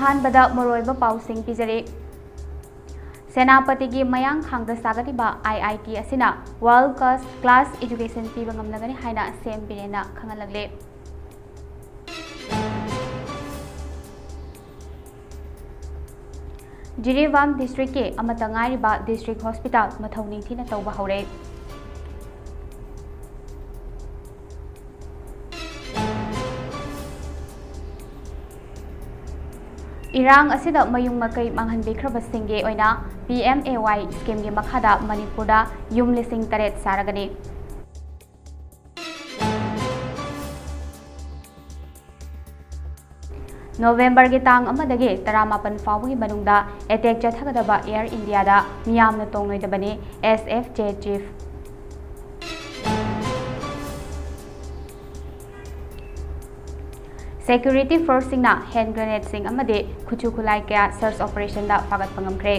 अहानबदा मरोइबा पाउसिंग पिजरे सेनापति की मयांग खांगदा सागतिबा IIT असिना वर्ल्ड क्लास एजुकेशन पीबा ngamnagani haina सेम बिरेना खंगलगले जिरीबाम डिस्ट्रिक्ट के अमतंगारिबा डिस्ट्रिक्ट हॉस्पिटल मथौ निंथिना तौबा हौरे इरांग असिदा मयुंग मकई मांगहनबिख्रबसिंगे ओइना PMAY स्कीम के मखादा मणिपुरदा युम लिसिंग तरेट सारगनी नवंबर के तांग अमदगे 18 फाउबगी मनुंगदा अटैक चथगदबा एयर इंडिया दा मियामना तोंगनोइदबनी SFJ chief Security force singna hand grenade sing amade khuchu khulai kya search operation da fagat pangamkre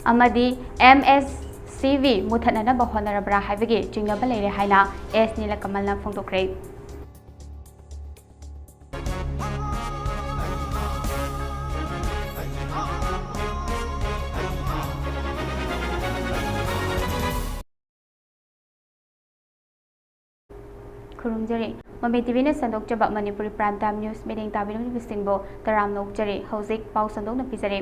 amadi MSCV muthanana ba honarabra haibage chingnaba leire haina S nila kamalna phongtokre खुरुमजरे ममी TV ने संदोकजबा Manipuri prime time news मीडिंग ताबिरबसिंगबो तराम नोकजरे हौजिक पाउ संदोकना पिजरे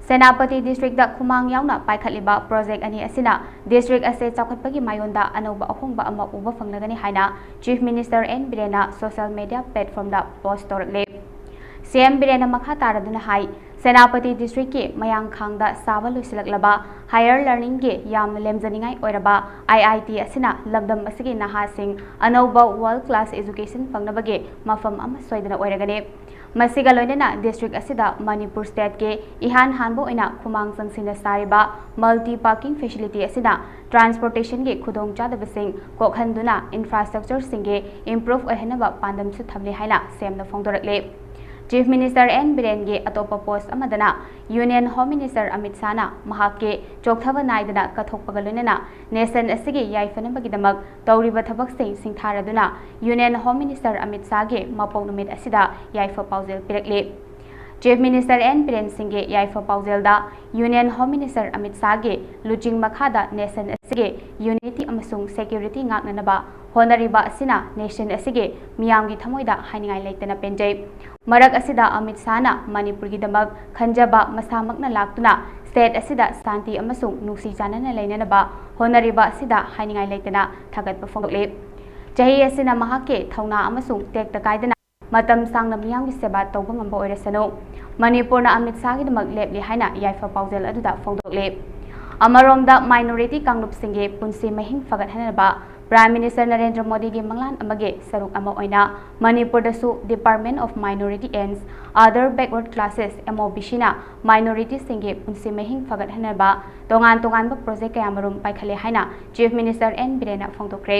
सेनापति डिस्ट्रिक्ट दा खुमांग यावना पाइखलिबा प्रोजेक्ट अनि असिना डिस्ट्रिक्ट असे चाखटपगी मायोंदा अनौबा अहोंगबा अमा उबा फंगनगनी हाइना चीफ मिनिस्टर एन बिरेना सोशल मीडिया प्लेटफॉर्म दा पोस्ट तोरले CM बिरेना मखा तारदुना हाई सेनापति डिस्ट्रिक्ट के मयांग खांगदा साबा लुसिलकलबा हायर लर्निंग के याम लेमजनिंगाई ओइरबा IIT असिना लमदम असिगे नहासिंग अनौबा वर्ल्ड क्लास एजुकेशन फंगनबगे मफम अमा सोइदना ओइरगने मसिगा लोइनना डिस्ट्रिक्ट असिदा मणिपुर स्टेट के इहान हानबो ओइना खुमांग संगसिना सारिबा मल्टी पार्किंग फैसिलिटी असिना ट्रांसपोर्टेशन के खुदोंग चादबसिंग कोखनदुना इंफ्रास्ट्रक्चर सिंगे इंप्रूव ओइहनबा पांदम सु थमले हाइना सेमना फोंदोरकले चीफ मिनिस्टर एन बिरेन के अतोप पोस्ट अमदना यूनियन होम मिनिस्टर अमित शाहना महाके चोकथब नाइदना कथोकपग लोइनना नेशन असिगे याइफनबगिदमक तौरिबा थबकसिंग सिंथारदुना union home minister Amit Shah के मपौ नुमित असिदा याइफ पाउजेल पिरकले chief minister N Biren Singh के याइफ पाउजेलदा union home minister Amit Shah के लुचिंग मखादा नेशन असिगे यूनिटी अमसुंग सेक्यूरिटी ngaknanaba होनरिबा असिना नेशन असिगे मियामगी थमोइदा हाइनिंगाई लेतना पेंजै मरक असिदा अमित शाहना मणिपुर की दमक खंजबा मसामकना लाक्तुना स्टेट असिदा शांति अमसुंग नुसी चानना लेननबा होनरिबा असिदा हाइनिंगाई लेतना थागतबा फोंगले चही असिना महाके थौना अमसुंग टेक तकाइदना मतम सांगना मियामगी सेबा तौबा ngamba ओइरसनो मणिपुरना अमित शाहगी दमक लेबली हाइना याइफा पाउजेल अदुदा फोंगदोकले अमरोमदा माइनॉरिटी कांगलुप सिंगे पुंसी महिंग फगतहनबा प्राइम मिनिस्टर नरेंद्र मोदी की मंगलान अमगे सरुक अमा ओइना मणिपुर दसु department of minority and other backward classes MOBC ना माइनॉरिटी सिंगे पुंसी महिंग फगतहनबा तोंगान तोंगान प्रोजेक्ट कयामरुम पाइखले हाइना चीफ मिनिस्टर एन बिरेना फोंदोकरे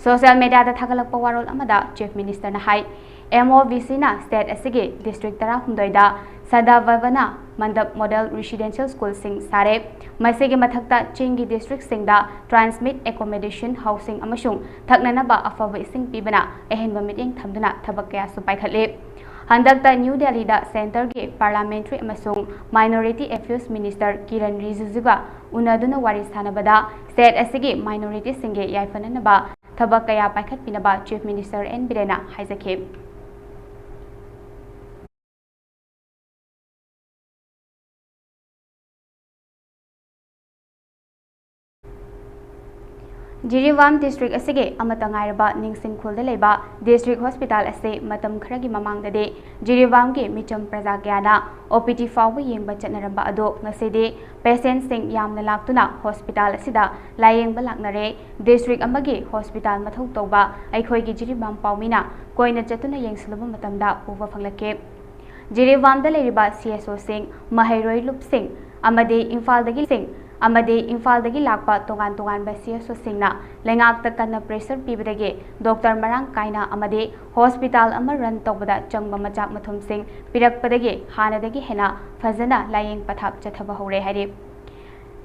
सोशल मीडिया दा थागलकपा वारोल अमदा चीफ मिनिस्टर ना हाई MOBC ना स्टेट असिगे district 13 सदावना Mandap model residential school सिंग सारे मसेगे मथक्ता चिंगी डिस्ट्रिक्ट सिंगदा ट्रांसमिट एकोमोडेशन हाउसिंग अमसुंग थकननबा अफब इसिंग पीबना अहेनबा मीटिंग थमदुना थबक कया सु पाइखले हंदकता न्यू दिल्ली दा सेंटर के पार्लियामेंट्री अमसुंग माइनॉरिटी अफेयर्स मिनिस्टर किरण रिजिजुगा उनदुना वारी सानबदा स्टेट असिगे माइनॉरिटी सिंगे याइफननबा थबक कया पाइखत पिनबा चीफ मिनिस्टर एन बिरेना हाइजखे जिरीबाम डिस्ट्रिक्ट असिगे अमतंगाइरबा निंगसिंखुलदा लेबा डिस्ट्रिक्ट हॉस्पिटल असे मतम खरगी ममांगदे जिरीबाम के मिचम प्रजा कयाना OPT फाव येंबा चटनरबा अदो ngaside पेशेंट सिंग यामना लाक्तुना हॉस्पिटल असिदा लायेंबा लाक्नरे डिस्ट्रिक्ट अमगे हॉस्पिटल मथौ तौबा अखोइगी जिरीबाम पाउमिना कोइना चतुना येंसलबा मतमदा उबा फंगलके जिरीबामदा लेरिबा CSO सिंग महैरोइ लुप सिंग अमदे इम्फालदगी सिंग अमदे इम्फालदगी लाक्पा तोगान तोगान CSO सिंगना लेंगाक्ता कन्ना प्रेशर पीबदगे डॉक्टर मरांग कायना अमदे हॉस्पिटल अमा run तौबदा चंगबा मचाक मथुम Singh पिरकपदगे हानदगी Hena फजना लायेंग पथाप चथबा हौरे हाइरे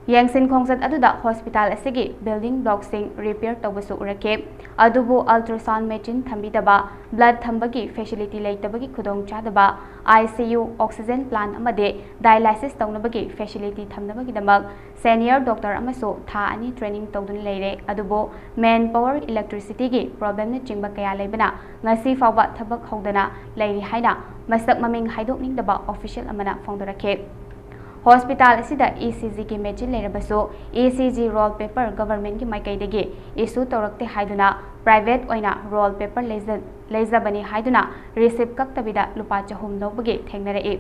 Yangsin Khongsat aduda hospital asigi building blocks sing repair tawbasu urake adubu ultrasound machine thambidaba blood thambagi facility leitabagi khudong chadaba ICU oxygen plant amade dialysis tawnabagi facility thamnabagi damak senior doctor amaso tha ani training tawdun leire adubu manpower electricity gi problem na chingba kaya leibana ngasi fawba thabak hawdana leiri haina masak maming haidokning daba official amana phongdorake Hospital asida ECG ki machine leirabasu ECG roll paper government ki maikaidagi issue tawrakte haiduna private oina roll paper leizabani haiduna receipt kaktabida lupa chahum lobagi thengnare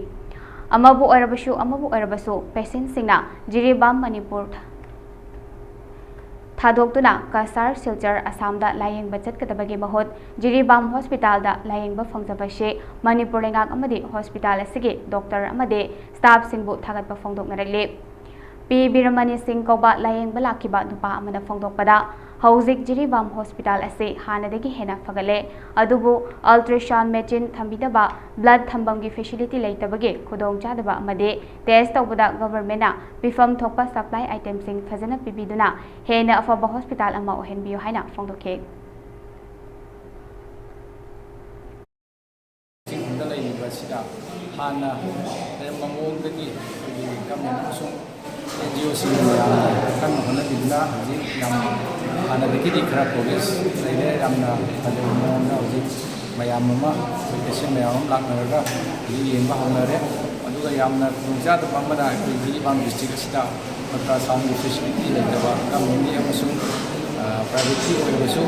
amabu oirabasu patient singna Jiribam Manipur Thadokuna Kasar Silchar Assamda Laying Bachat Katabagi Mahut Jiribam Hospital da Laying Bafangzabashi Manipur Lengak Amadi Hospital Asigi Doctor Amade Staff Singbu Thagat Bafongdok Narele P. Biramani Singh Koba Laying Balakiba Dupa Amada Fongdok Pada Hauzik Jiribam Hospital Ase Hanadagi Hena Fagale Adubu ultrasound machine Thambidaba blood thambamgi facility leitabagi khudong chadaba amade test tawbada government na bifam thokpa supply items sing fazana pibiduna hena afaba hospital ama ohenbiyo haina phongdokhe da leiba sida hana mamongdagi government sung NGO sing kan hona bidna ji yam hana dagi di khara progress leile ramna ademo na ji mayam ma patient mayam laknaga yengba honare aduga yamna khungja da pamana Jiribam district sida ultrasound facility leitaba community amasung private oibasu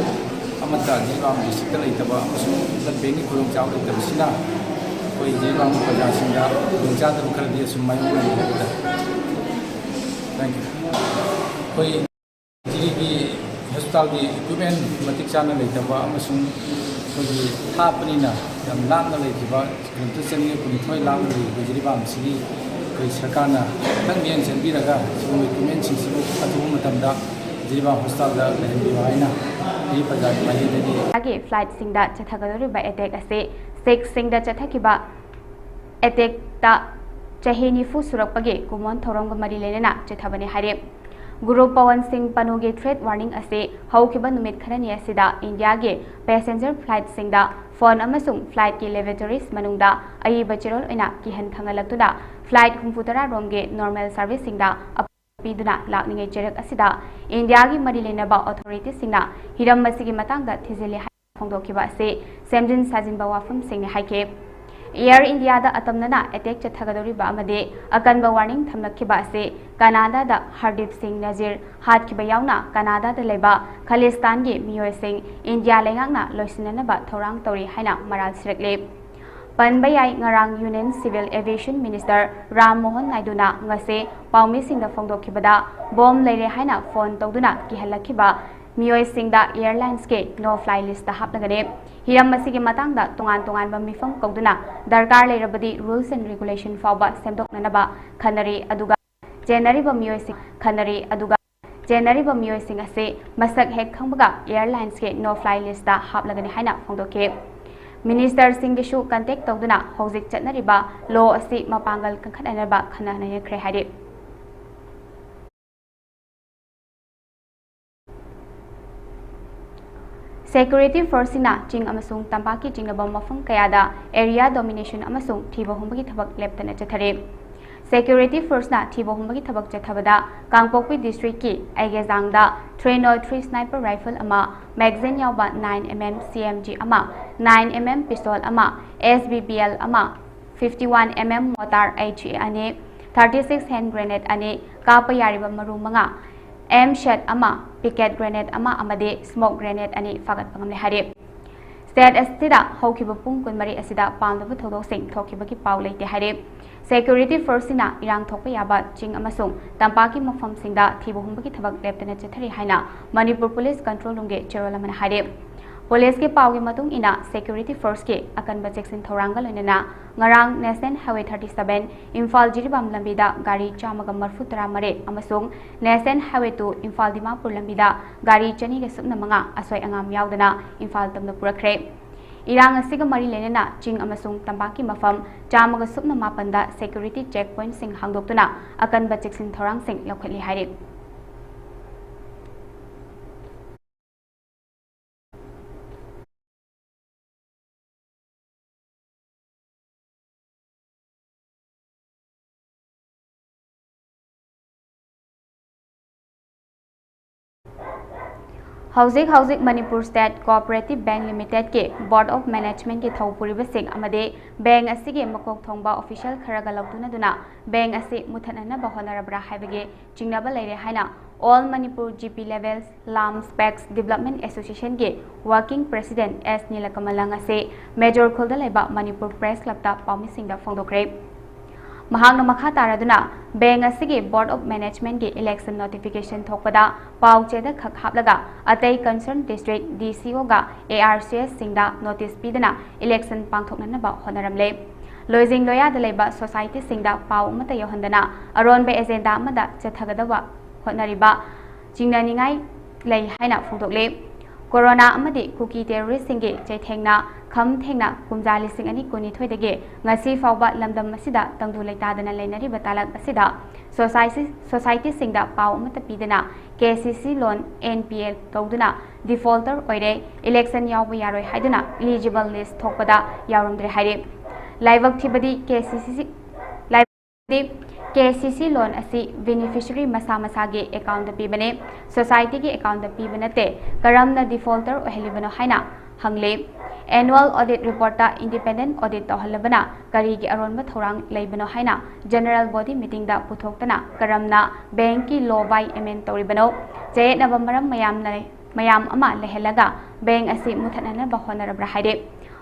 amata Jiribam district leitaba amasung lambengi khulong chaw leitaba sina koi Jiribam praja singa khungja da khardi sumai leitaba thank you koi Jiribi hospital di equipment matik chana leitaba amasung koi thapnina yam lamna leikiba kuntu chani kunthoi lamna leikiba Jiribam sigi koi sarkarna tang mian chenbiraga sigi equipment sing atu matamda Jiribam hospital da lehenbiwa haina ei pajak mahidagi age flight singda chathagadori ba attack ase six singda chathakiba attack ta chahini fu surakpage kumon thorongba mari lenena chathabani hare Guru Pawan Singh Panuge threat warning ase haukiba numit kharani asida India ge passenger flight singda phone amasung flight ki lavatories manungda ai bachirol oina kihan thangalaktuda flight humfutara romge normal service singda apiduna lakningai cherak asida India gi mari lenaba authorities singna hiram masigi matangda thizile phongdokiba ase semjin sajinba wafam singni haike Air India da atamnana attack chathagadori ba amade akanba warning thamlakhiba ase Canada da Hardip Singh Nazir hatkiba yauna Canada da leba Khalistan gi miyoi sing India lengakna loisinana ba thorang tori haina maral sirakle Panbayai ngarang Union Civil Aviation Minister Ram Mohan Naiduna ngase paumi singda phongdokhibada bomb leire haina phone tawduna kihalakhiba miyoi singda airlines ke no fly list da hapnagane hiram masigi matangda tongan ba mifam kauduna darkar leirabadi rules and regulation fawba semdoknanaba khanari aduga January ba miyoi sing khanari aduga January ba miyoi sing ase masak hek khangbaga airlines ke no fly list da haplagani haina phongdoke Minister Singh Gishu contact tawduna hojik chatnariba law ase mapangal kankhadanaba khanana yakre hade Security Force na Ching amasung Tampaki Jingnabam mafam kayada area domination amasung thiba humbagi thabak leptana chathare Security Force na thiba humbagi thabak chathabada Kangpokpi district ki Aigezangda 303 sniper rifle ama magazine yawba 9mm CMG ama 9mm pistol ama SBBL ama 51mm mortar HE ane 36 hand grenade ane kapa yariba maru manga M shot ama picket grenade ama amade smoke grenade ani fagat pangamle hare state asida haukiba pung kunmari asida pamdabu thodok sing thokibagi paw leite hare security force na irang thokpa yaba ching amasung tampaki mafam singda thibu humbagi thabak leptana chathari haina Manipur police control room ge cherolamana hare police ke paw ge matung ina security force ke akanba section thorangal loinana ngarang National Highway 37 Imphal Jiribam lambida gari chamaga marfu tara mare amasung National Highway 2 Imphal Dimapur lambida gari chani ga supna manga asoi angam yaudana Imphal tamna purakre irang asiga mari lenena ching amasung tambaki mafam chamaga supna mapanda security checkpoint sing hangdoktuna akan ba cheksin thorang sing lokhali haire Housing Manipur State Cooperative Bank Limited ke Board of Management ke Thaupuri Basing amade bank asige makok thongba official kharaga lautuna duna bank ase muthanana bahonarabra haibage chingnaba leire haina All Manipur GP Levels LAM Specs Development Association ke Working President S Nilakamalang ase Major Khulda laiba Manipur Press Club ta paumisingda phongdokre Mahangna makha taraduna bank asige Board of Management ke election notification thokpada pau cheda khak haplaga atei concerned district DCO ga ARCS singda notice pidana election pangthoknana ba honaramle loising loya daleba society singda pau mata yohandana aron be agenda amada chathagadawa honariba chingnaningai lei haina phudokle Corona amadi kuki terrorist singe chaithengna kham thengna kumjali sing ani kuni thoidage ngasi fawba lamdam masida tangdu leitadana leinari batalak asida society singda pau amata pidana KCC loan NPL tawduna defaulter oire election yawba yaroi haiduna eligible list thokpada yawramdre haire laibak thibadi KCC loan asi beneficiary masa ge account da pibane society ge account da pibanate karamna defaulter ohelibano haina hangle annual audit report ta independent audit tohalabana kari gi aronba thorang leibano haina general body meeting da puthoktana karamna bank ki law by amend toribano je navambaram mayam ama lehelaga bank asi muthanana bahonarabra haide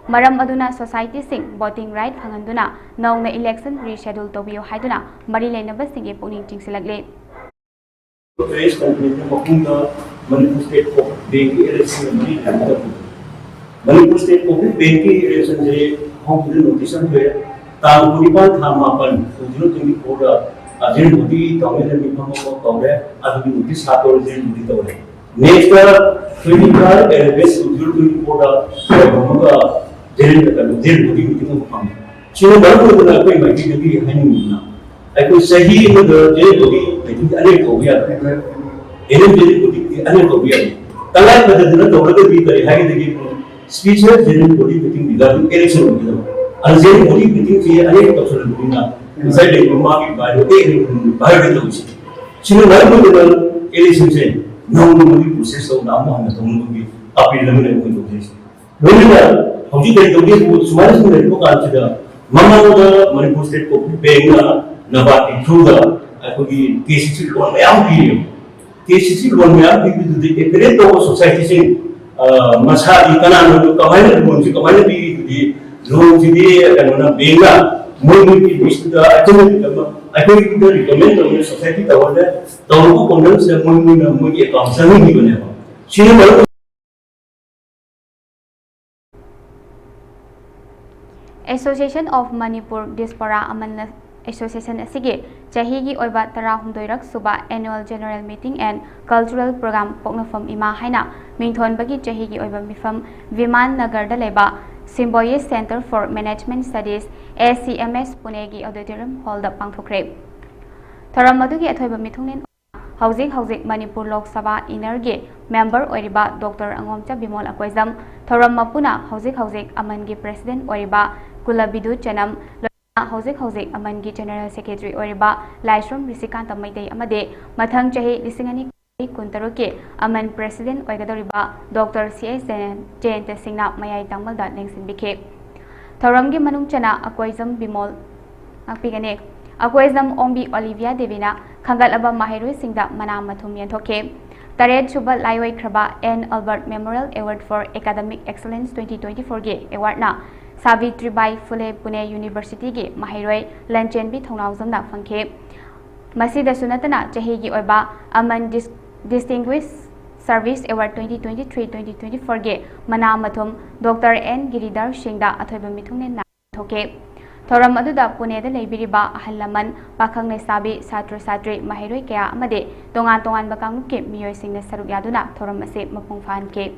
Maram aduna society sing voting right phanganduna nongna election reschedule tobiyo haiduna mari leinaba singe puning chingsilagle Face company makunda Manipur State Bank election mari Manipur State Bank election je home notice है ताऊ पुरीपाल थामापन 2024 da ajin budi tawle mi phamo ko tawle adu notice ha to ajin budi tawle next 24 base 2024 da jail बड़ी meeting में हम चिनो बरको ना कोई mighty नबी हनी मुना आई कोई सही में जेल बड़ी मीटिंग अने को बिया एने जेल बड़ी अने को बिया तंगाय पद्धति न तोड़के भी करे हाई देगी स्पीच है जेल बड़ी मीटिंग दिला इलेक्शन हो गया और जेल बड़ी मीटिंग थी अने को चल बुना इंसाइड एक मामी बायो बायो के तो चिनो बरको ना इलेक्शन से नौ नंबर प्रोसेस हो नाम हम तो उनको भी अपील लगे को तो लोनिना Hauji dari Togi semua semua itu kan sudah mama udah Manipur State Bank nabat itu dah aku di KCC loan yang pilih KCC loan yang pilih itu di eksperimen society sih masa di kanan itu kemarin loan sih kemarin di loan jadi kan mana bank mungkin di sudah aja aku itu dari recommend oleh society tahu aku konten sudah mungkin account sana ni punya sini baru Association of Manipur Diaspora Amanna Association asige chahi gi oiba tara humdoirak suba annual general meeting and cultural program poknafam ima haina mingthon bagi chahi gi oiba mifam Viman Nagar da leba Symbiosis Center for Management Studies ACMS Pune gi auditorium hall da pangthokre tharam madu gi athoiba mithungnen Housing Manipur Lok Sabha Inner member Oriba Dr. Angomcha Bimol Akoizam Thoram Mapuna Housing Amangi President Oriba Kulabidu Chanam Housing Amangi General Secretary Oriba Laishram Risikanta Maitei Amade Mathang Chahi Lisingani Kuntaruke Aman President Oigadoriba Dr. C.S. Jayante Singna Mayai Tamalda Nengsin Bike Thoramgi Manung Chana Akoizam Bimol Akpigane Akoizam Ombi Olivia Devina Kangal Aba Mahirui Singda Mana Mathum Yantoke Tared Shubal Laiwai Kraba N. Albert Memorial Award for Academic Excellence 2024 Ge Award na Savitribai Phule Pune University Ge Mahirui Lanchenbi Thongnauzamna Fangke Masida Sunatana Chahigi Oiba Aman Distinguished Service Award 2023-2024 Ge Mana Mathum Dr. N. Giridhar Singda Athoiba Mithungnen na Thoke Thoram aduda Pune da leibiriba ahalaman pakhang nesabi satro satri mahiroi kaya amade tongan bakang ke miyoi singna saruk yaduna thoram ase mapung fan ke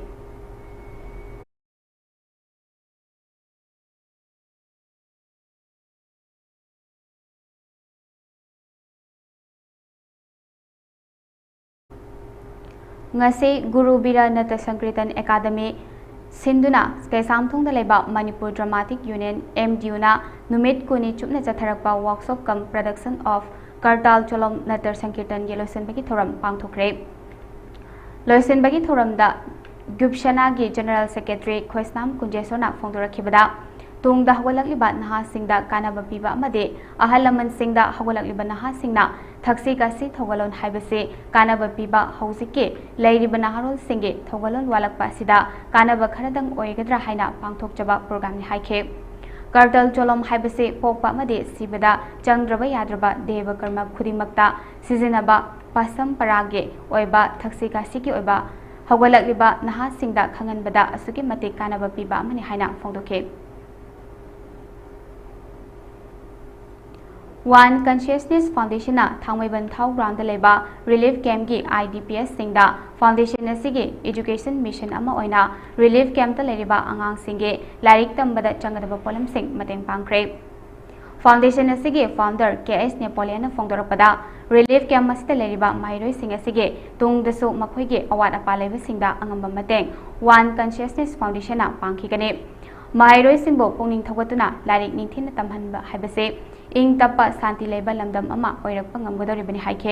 ngasi Guru Bira Nata Sankirtan Academy Sinduna Kesamthong Leba Manipur Dramatic Union MDUna Numit Kuni Chupna Chatharakpa workshop cum production of Kartal Cholom Natar Sankirtan Yelosen Bagi Thoram Pangthokre Loisen Bagi Thoram da Gupshana gi General Secretary Khoisnam Kunjesona Phongdorakhibada tung da hawalakliba naha singda kanaba piba amade ahalaman singda hawalakliba naha singna thaksi kasi thogalon haibase kanaba piba hausike leiriba naharol singe thogalon walakpa sida kanaba kharadang oigadra haina pangthokjaba program ni haike Kartal Cholom haibase pokpa amade sibada changdraba yadraba deva karma khudingmakta sizinaba pasam parage oiba thaksi kasi ki oiba hawalakliba naha singda khanganbada asuki mate kanaba piba amani haina phongdoke One Consciousness Foundation na Thangmaiban Thau Ground leba Relief Camp gi IDPS singda Foundation asigi Education Mission ama oina Relief Camp ta leriba angang singe larik tambada changadaba polam sing mateng pangkre Foundation asigi founder KS Napoleon Phongdorakpada Relief Camp masita leriba mairoi sing asigi tungdasu makhoi gi awat apa leba singda angamba mateng One Consciousness Foundation na pangkhigane mairoi singbo pongning thogatuna larik ningthin tamhanba haibase ing tapa santi leba lamdam ama oirakpa ngamgodoribani haike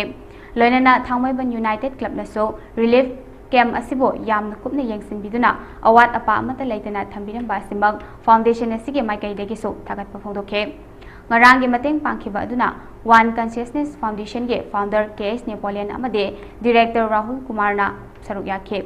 loinana Thangmaiban United Club na so relief camp asibo yamna kupna yengsinbiduna awat apa amata leitana thambiramba simag foundation asige maikaidagi so thagatpa phongdoke ngarangi mateng pangkhiba aduna One Consciousness Foundation ge founder KS Napoleon amade director Rahul Kumar na saruk yakhe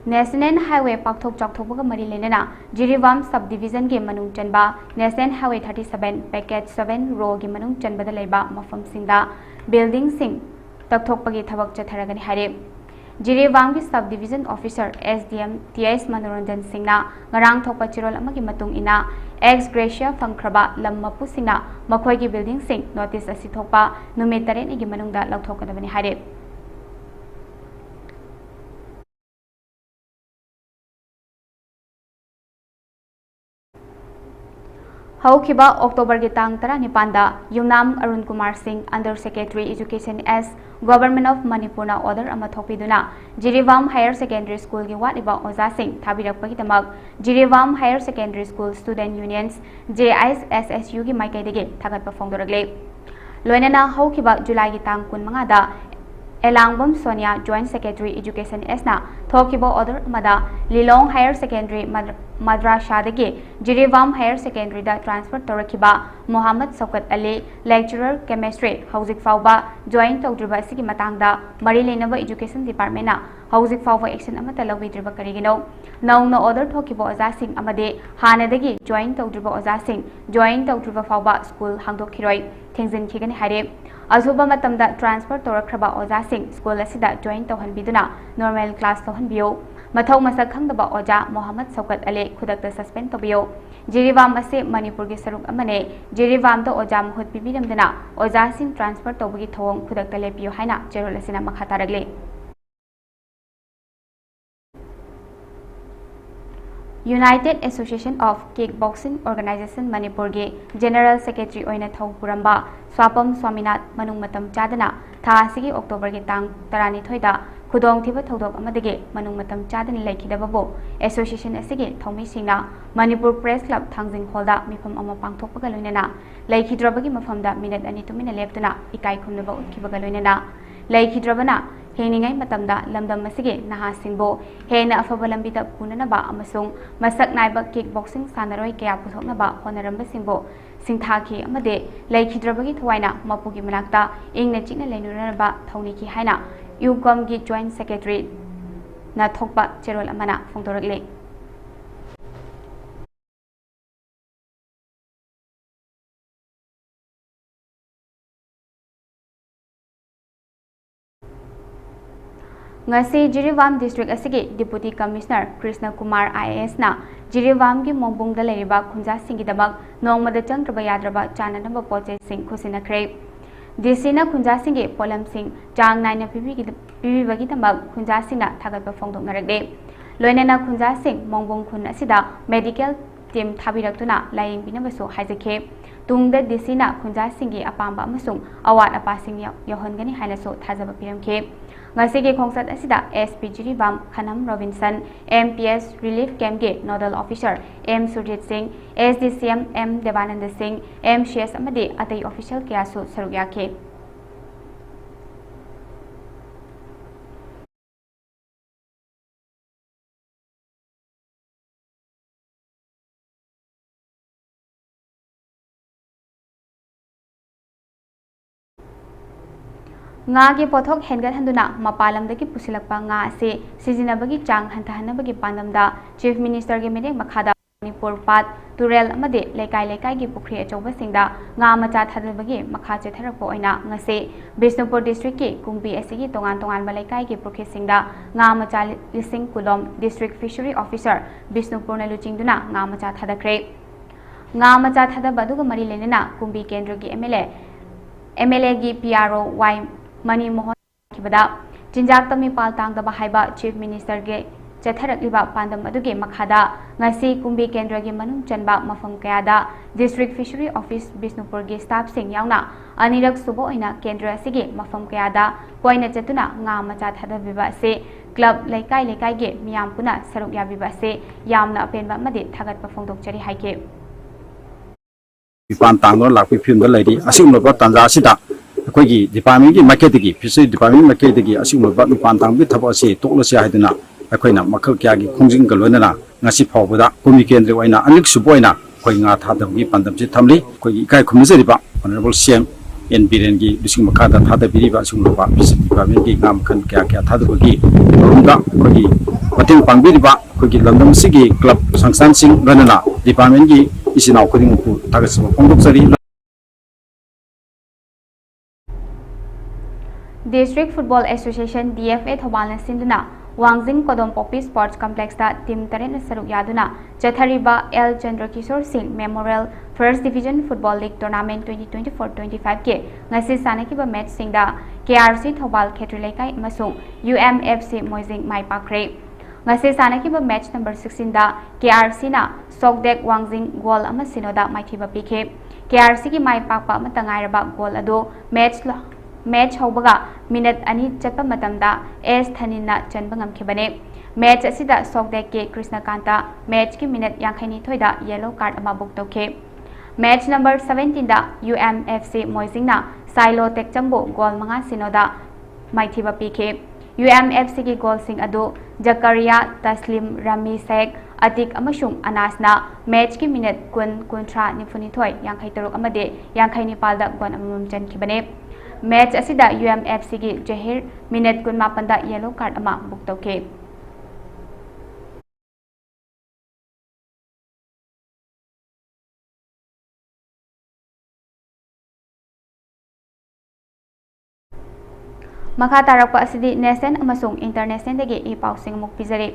National Highway Pakthok Chakthokba Mari Lenana Jiribam Subdivision ge Manung Chanba National Highway 37 Package 7 Row ge Manung Chanba da leba mafam singda building sing takthokpagi thabak chatharagani hare Jiribam gi Subdivision Officer SDM TS Manoranjan Singna ngarang thokpa chirol amagi matung ina ex gratia fangkraba lam mapu singna makhoi gi building sing notice asi thokpa numit tare ni gi manungda lauthokadabani hare Haukiba October ki tang tara nipanda Yungnam Arun Kumar Singh Under Secretary Education as Government of Manipur na order ama thokpiduna Jiribam Higher Secondary School gi watiba oza sing thabirakpagi tamak Jiribam Higher Secondary School Student Unions JISSU gi maikaidege thagatpa phongdoragle loinana haukiba July ki tang 15 da Elangbam Sonia Joint Secretary Education Esna Thokibo order Mada Lilong Higher Secondary Madrasa dagi Jiribam Higher Secondary da transfer Torakiba Muhammad Saukat Ali Lecturer Chemistry Hauzik Fauba Joint Tawdriba Sigi Matangda Mari Lenaba Education Department na Hauzik Fauba action amata lawidriba karigino Nauna order Thokibo Ozasing Amade Hanadagi Joint Tawdriba Ozasing Joint Tawdriba Fauba School Hangdokhiroi Tengzin Khigani Hare Azuba matamda transfer torakraba oja sing school asida join tawhanbiduna normal class tawhanbiyo mathau masak khangdaba oja Muhammad Saukat Ali khudakta suspend tobiyo Jiribam ase Manipur gi saruk amane Jiribam to oja muhut pibiramdana oja sing transfer tawbagi thawong khudakta lepiyo haina cherol asina makhataragle United Association of Kickboxing Organization Manipur gi General Secretary oina thau puramba Swapam Swaminath manung matam chadana tha sigi October gi tang 12 da khudong thiba thodok amadege manung matam chadana laikhidababo association asigi thomi singna Manipur Press Club Thangjing Hall da mifam ama pangthokpaga loinana laikhidrabagi mafamda minute ani tumina leptuna ikai khumnaba utkibaga loinana laikhidrabana Heningai matamda lamdam masige naha singbo hena afaba lambida punanaba amasung masak naiba kickboxing sanaroi kaya puthoknaba honaramba singbo singthaki amade laikhidrabagi thwaina mapugi manakta ingna chikna leinunaba thauniki haina UCOM gi joint secretary na thokpa cherol amana phongdorakle ngasi Jiribam district asigi deputy commissioner Krishna Kumar IAS na Jiribam gi mongbung da leriba khunja singi dabak nongmada changtraba yadraba chananaba poche sing khusinakre disina khunja singi polam sing chang naina pibi bagi tambak khunja singna thagatba phongdok naragde loinana khunja sing mongbung khun asida medical team thabiraktuna laying binabaso haijake tungda disina khunja singi apamba amasung awat apa sing yohongani haina so thajaba piramkhe ngasigi khongsat asida SP Jiribam Khanam Robinson MPS Relief Camp ge Nodal Officer M Surjit Singh SDCM M Devanand Singh MCS amadi atai official kya su saruk yakhe nga gi pothok hengat handuna mapalam dagi pusilakpa nga ase sijinabagi chang hantahanabagi pandamda Chief Minister ge medek makhada Manipur pat turel amade lekai gi pukri achoba singda nga macha thadabagi makha chetharako oina ngase Bisnupur district ki kungbi asigi tongan balaikai gi pukri singda nga macha lising kulom district fishery officer Bisnupur na luchingduna nga macha thadakre nga macha thadabaduga mari lenena kungbi kendra gi MLA gi PRO Y Mani Mohan Kibada Jinjak Tami Pal Tang Daba Haiba Chief Minister ge Chatharak Liba Pandam Aduge Makhada Ngasi Kumbi Kendra ge Manung Chanba Mafam Kayada District Fishery Office Bisnupur ge staff sing yauna Anirak Subo ina Kendra sige Mafam Kayada Poina Chatuna nga macha thada biba se club laikai ge miyam puna saruk ya biba se yamna penba made thagat pa phongdok chari haike Pan Tango Laki Film the lady, assume about Tanzasita, Quiggy, Department Maketiki, Fishery Department Maketiki, assume about Pantang with Tabasi, Toklosia Hadina, Aquina, Makaki, Kunjing Galona, Nasi Pawada, Kumikan Rewina, and Luxuboina, Quinga Tatabi Pandam Tamli, Quiggy Kumisariba, Honorable Siam, and Birengi, Lucy Makata, Tata Biriba, Sumba, Fishery Department, Gam Kaka, Tatabuki, Runda, Quiggy, Patin Pangbiba, Quiggy London Sigi, Club, Sansan Sing, Ranana, Department is now putting targets of District Football Association DFA Thobalna Sinduna Wangjing Kodom Poppy Sports Complex da Team Taren Saruk Yaduna Chathariba L Chandrakishore Singh Memorial First Division Football League Tournament 2024-25 ke ngasi sanakiba match singda KRC Thobal Khetrilaikai amasung UMFC Moising Mai Pakre ngasi sanakiba match number 16 da KRC na Sokdek Wangjing goal ama sinoda maithiba pikhe KRC ki mai pakpa matangairaba goal ado match hobaga minute ani chatpa matamda S Thanina chanba ngamkhibane match asida Sokdek ke Krishnakanta match ki minute yankhaini thoida yellow card ama book tokhe match number 17 da UMFC Moising na Silo Tekchambo goal manga sinoda maithiba pikhe UMFC ki goal sing ado Jakaria Taslim Rami Sek Atik Amashung Anasna match ki minute kun kuntra nifunithoi yankhai taruk amade yankhai nipalda gon amam chan khibane match asida UMFC ki Jahir minute kun mapanda yellow card ama book tokhe Makha tarakpa asidi national amasung international dagi ipausing muk pizare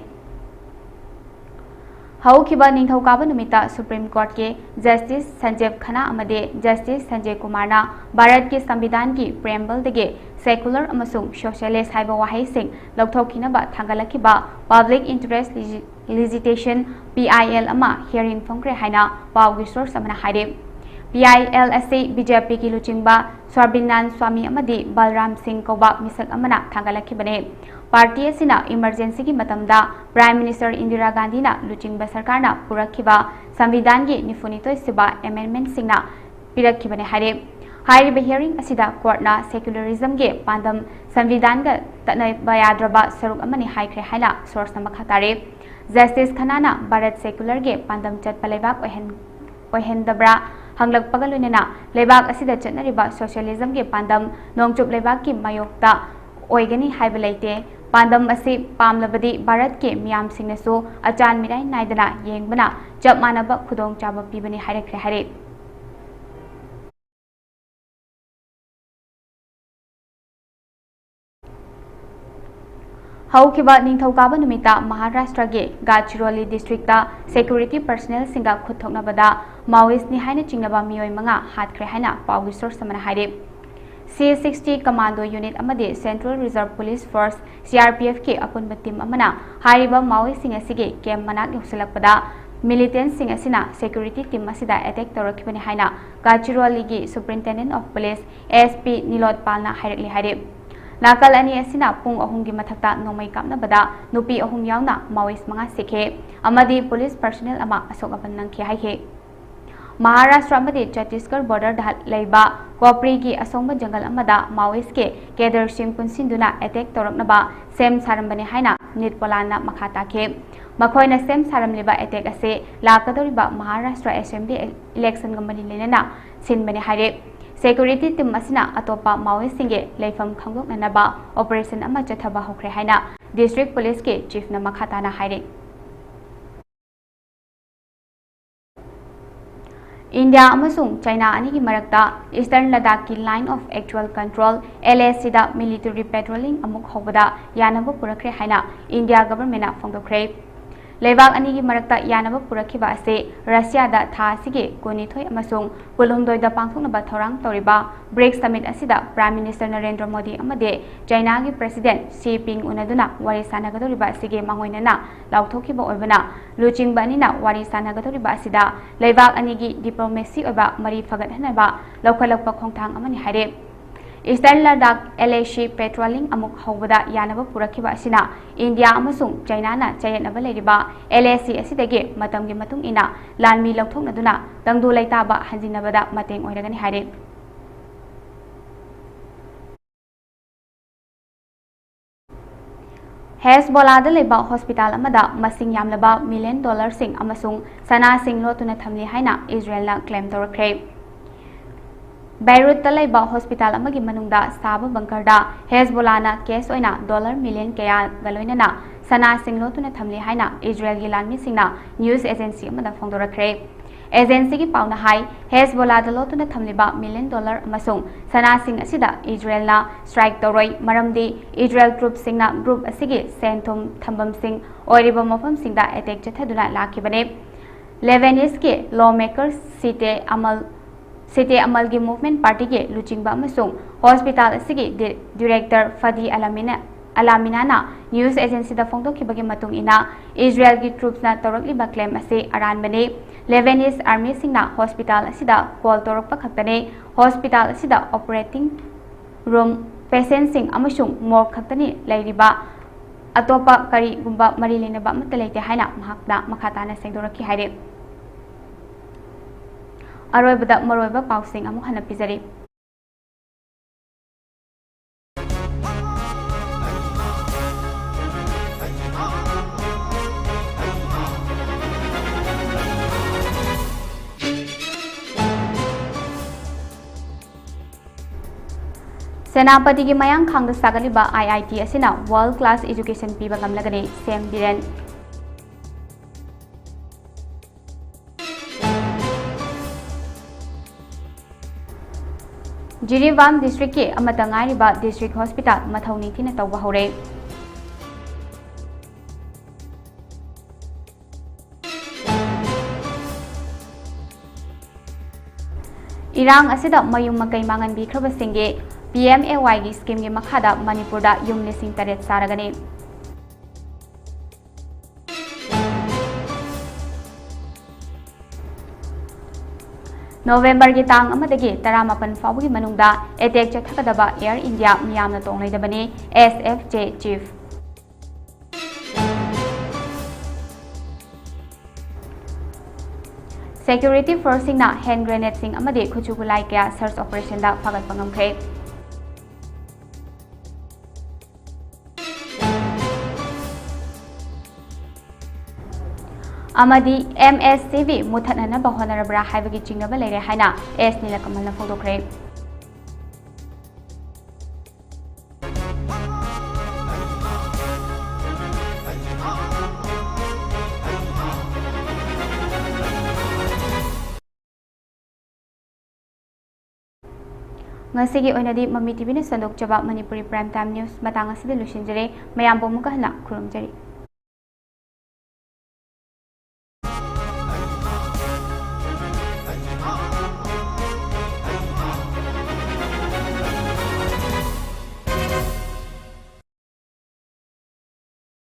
Haukiba Ningthokaba numita Supreme Court ke Justice Sanjeev Khanna amade Justice Sanjay Kumar na Bharat ke Samvidhan ki preamble dege secular amasung socialist haiba wahai sing lokthokhinaba thangalakiba public interest litigation PIL ama hearing phongkre haina pawgi source amana haide PIL ase BJP ki luchingba Swarbinan Swami amadi Balram Singh Koba misak amana thangalakibane party asina emergency ki matamda Prime Minister Indira Gandhi na luchingba sarkar na purakhiba Samvidhan gi nifunito siba amendment singna pirakhibane haire hairiba hearing asida court na secularism ge pandam Samvidhan ga tanai bayadraba saruk amani haikre haina source na makhatare Justice Khanna na Bharat secular ge pandam chat palebak ohendabra hanglak pagalunena lebak asida chatnariba socialism ge pandam nongchup lebak ki mayokta oigani haibalaite pandam asi pamlabadi Bharat ke miyam singnasu achan mirai naidana yengbana chap manaba khudong chaba pibani hairakre hare Haukiba Ningthokaba numita Maharashtra ge Gadchiroli district da security personnel singa khuthoknabada Maoist ni haina chingnaba miyoi manga hatkre haina pawgi source samana haire C60 Commando Unit amade Central Reserve Police Force CRPF ke apunba team amana hariba Maoist singa sige kem manak yoselakpada militant asina security team asida attack torakibani haina Gachiroli Superintendent of Police SP Nilot Palna Hairikli Hairib Nakal ani asina pung ahungi mathakta nomai kapna bada nupi ahung yauna Maoist mga sikhe amadi police personnel ama asokapan nang ki haike Maharashtra amadi Chhattisgarh border da leiba Kopri gi asongba jungle amada Maoist ke Kedar Singh punsinduna attack toraknaba sem sarambani haina nitpolana makhata ke Makoina sem saramliba attack ase lakadoriba Maharashtra Assembly election gambani lenana sinbani haire Security team asina atopa Maoist singe leifam khangok nanaba operation ama chathaba hokre haina district police ke chief na makhata na haire India amasung China ani ki marakta Eastern Ladakh ki line of actual control LAC da military patrolling amuk hobada yanaba purakre haina India government na phongdokre Leibak ani ki marakta yanaba purakhiba ase Russia da tha sige konithoi amasung pulhumdoi da pangthoknaba thorang toriba BRICS summit asida Prime Minister Narendra Modi amade China ki President Xi Jinping unaduna wari sanagadoriba sige mangoinana lauthokiba oibana luchingba anina wari sanagadoriba asida Leibak ani ki diplomacy oba mari fagathanaba lokhalakpa khongthang amani haire Eastern Ladakh LAC patrolling amuk hobada yanaba purakhiba asina India amasung China na chayanaba leiriba LAC asidage matamgi matung ina lanmi lauthoknaduna tangdu laitaba hanjinabada mateng oiragani haire Hezbollah da leba hospital amada masing yamlaba $1 million sing amasung sana sing lotuna thamli haina Israel na claim torakre Beirut talaiba hospital amagi manungda saba bunker da Hezbollah na case oina $1 million kaya galoinana sana singlo tuna thamli haina Israel gi lanmi singna news agency amada phongdorakre agency gi pauna hai Hezbollah da lotuna thamliba $1 million amasung sana sing asida Israel na strike toroi maramdi Israel troops singna group asigi senthum thambam sing oiriba mafam singda attack chathaduna lakibane Lebanese ke lawmakers City Amalgi Movement Party ke Luchingba amasung hospital asigi director Fadi Alamina na news agency da phongdokibagi matung ina Israel gi troops na torakliba claim ase aran bane Lebanese army singna hospital asida call torokpa khaktane hospital asida operating room patient sing amasung morgue khaktani leiriba atopa kari gumba mari lenaba matalaite haina mahakna makhata na sengdoraki haire Aroibada maroiba pausing amuk hana pizari Senapati ki mayang khangda sagaliba IIT asina world class education piba gamlagani Sem Biren Jiribam district ke amatangai riba district hospital mathauni thina tawba hore Irang asida mayum makai mangan bi khraba singe PMAY gi scheme gi makhada Manipur da yum lising taret saragani November gi tang amadagi taramapan fawgi manungda attack chathakadaba Air India miyamna tonglaidabani SFJ chief Security force na hand grenade sing amadi khuchugulai kya search operation da fagat pangamkhe Amadi MSCV muthanana bahonarabra haibagi chingnaba leire haina S nilakamalna phongdokre Ngasigi oinadi Mami TV na sandok jaba Manipuri Prime Time News matang asida lusinjare mayambo muka hana kurumjari